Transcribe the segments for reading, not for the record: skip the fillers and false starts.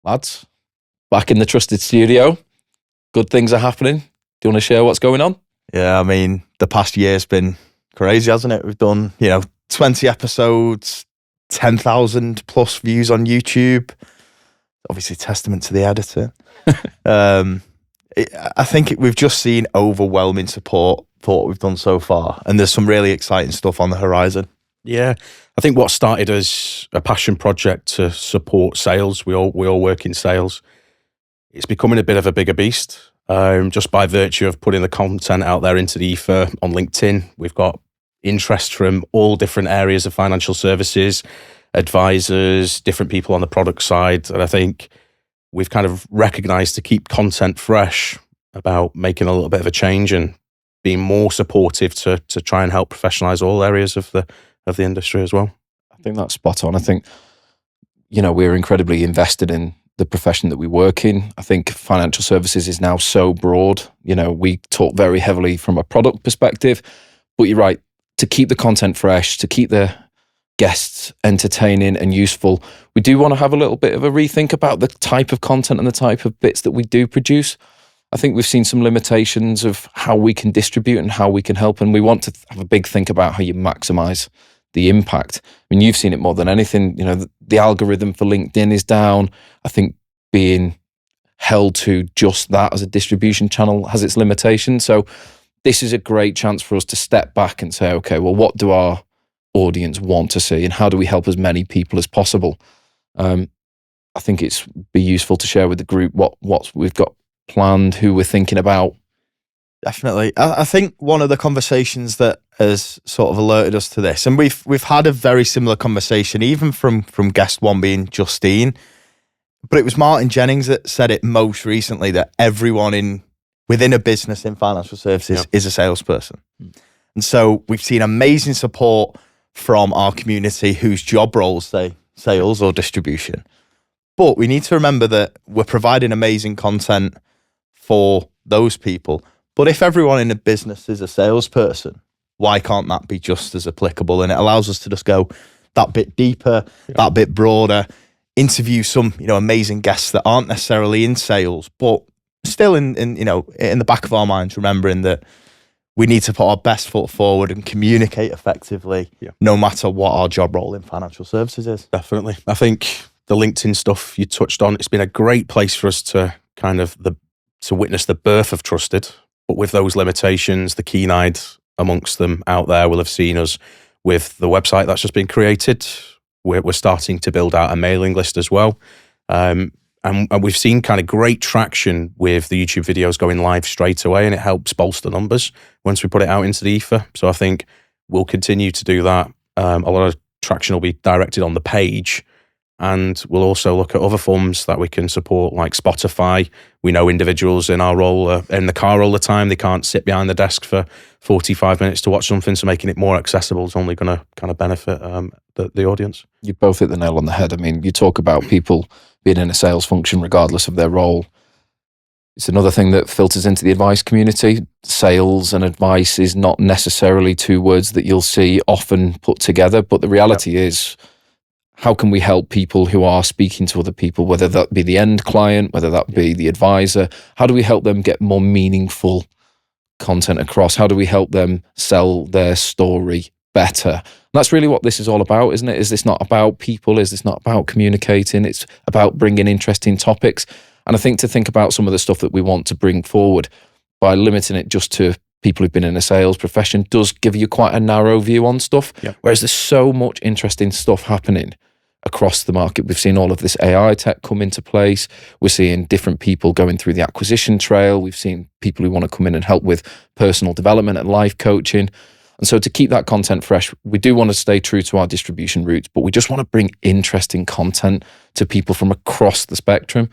Lads, back in the Trusted Studio. Good things are happening. Do you want to share what's going on? Yeah, I mean, the past year's been crazy, hasn't it? We've done, 20 episodes, 10,000 plus views on YouTube. Obviously, testament to the editor. I think we've just seen overwhelming support for what we've done so far. And there's some really exciting stuff on the horizon. Yeah, I think what started as a passion project to support sales, we all work in sales, it's becoming a bit of a bigger beast. Just by virtue of putting the content out there into the ether on LinkedIn, we've got interest from all different areas of financial services, advisors, different people on the product side. And I think we've kind of recognized to keep content fresh about making a little bit of a change and being more supportive to try and help professionalize all areas of the industry as well. I think that's spot on. I think, we're incredibly invested in the profession that we work in. I think financial services is now so broad. We talk very heavily from a product perspective, but you're right, to keep the content fresh, to keep the guests entertaining and useful, we do want to have a little bit of a rethink about the type of content and the type of bits that we do produce. I think we've seen some limitations of how we can distribute and how we can help, and we want to have a big think about how you maximize the impact. I mean, you've seen it more than anything. The algorithm for LinkedIn is down. I think being held to just that as a distribution channel has its limitations. So this is a great chance for us to step back and say, okay, well, what do our audience want to see and how do we help as many people as possible? I think it's be useful to share with the group what we've got planned, who we're thinking about. Definitely. I think one of the conversations that has sort of alerted us to this, and we've had a very similar conversation, even from guest one being Justine, but it was Martin Jennings that said it most recently, that everyone within a business in financial services is a salesperson. And so we've seen amazing support from our community whose job roles say sales or distribution. But we need to remember that we're providing amazing content for those people. But if everyone in a business is a salesperson, why can't that be just as applicable? And it allows us to just go that bit deeper, that bit broader, interview some, amazing guests that aren't necessarily in sales, but still in the back of our minds, remembering that we need to put our best foot forward and communicate effectively, no matter what our job role in financial services is. Definitely. I think the LinkedIn stuff you touched on, it's been a great place for us to kind of to witness the birth of Trusted. But with those limitations, the keen-eyed amongst them out there will have seen us with the website that's just been created. We're starting to build out a mailing list as well. And we've seen kind of great traction with the YouTube videos going live straight away, and it helps bolster numbers once we put it out into the ether. So I think we'll continue to do that. A lot of traction will be directed on the page, and we'll also look at other forms that we can support, like Spotify. We know individuals in our role are in the car all the time. They can't sit behind the desk for 45 minutes to watch something, so making it more accessible is only going to kind of benefit the audience. You both hit the nail on the head. I mean, you talk about people being in a sales function regardless of their role. It's another thing that filters into the advice community. Sales and advice is not necessarily two words that you'll see often put together, but the reality is, how can we help people who are speaking to other people, whether that be the end client, whether that be the advisor? How do we help them get more meaningful content across? How do we help them sell their story better? And that's really what this is all about, isn't it? Is this not about people? Is this not about communicating? It's about bringing interesting topics. And I think to think about some of the stuff that we want to bring forward by limiting it just to people who've been in a sales profession does give you quite a narrow view on stuff. Whereas there's so much interesting stuff happening across the market. We've seen all of this AI tech come into place. We're seeing different people going through the acquisition trail. We've seen people who want to come in and help with personal development and life coaching. And so to keep that content fresh, we do want to stay true to our distribution roots, but we just want to bring interesting content to people from across the spectrum.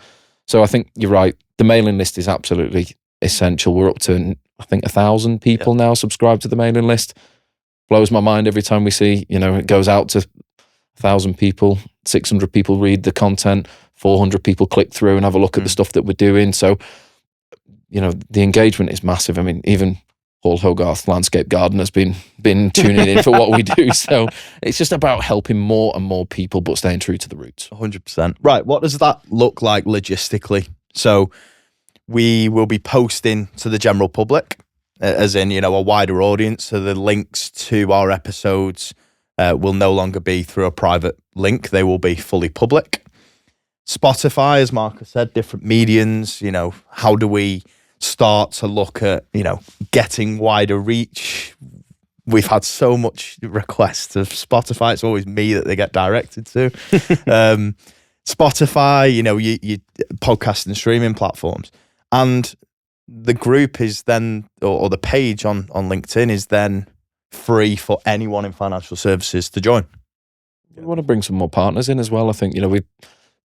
So I think you're right. The mailing list is absolutely essential. We're up to, I think, 1,000 people now subscribed to the mailing list. Blows my mind every time we see, it goes out to 1,000 people, 600 people read the content, 400 people click through and have a look at the stuff that we're doing. So, the engagement is massive. I mean, even Paul Hogarth, landscape gardener, has been tuning in for what we do. So it's just about helping more and more people, but staying true to the roots. 100%. Right. What does that look like logistically? So we will be posting to the general public, as in, a wider audience. So the links to our episodes will no longer be through a private link. They will be fully public. Spotify, as Marcus said, different mediums, how do we start to look at, getting wider reach? We've had so much requests of Spotify. It's always me that they get directed to. Spotify, your podcast and streaming platforms. And the group is then, or the page on LinkedIn is then free for anyone in financial services to join. We want to bring some more partners in as well. I think, we've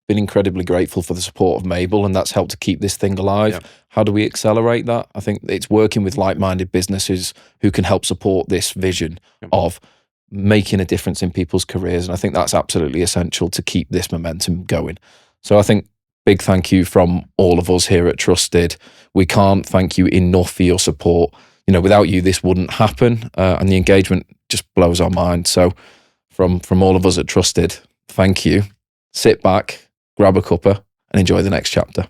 been incredibly grateful for the support of Mabel, and that's helped to keep this thing alive. Yeah. How do we accelerate that? I think it's working with like-minded businesses who can help support this vision of making a difference in people's careers. And I think that's absolutely essential to keep this momentum going. So I think big thank you from all of us here at Trusted. We can't thank you enough for your support. Without you, this wouldn't happen. And the engagement just blows our mind. So from all of us at Trusted, thank you. Sit back, grab a cuppa, and enjoy the next chapter.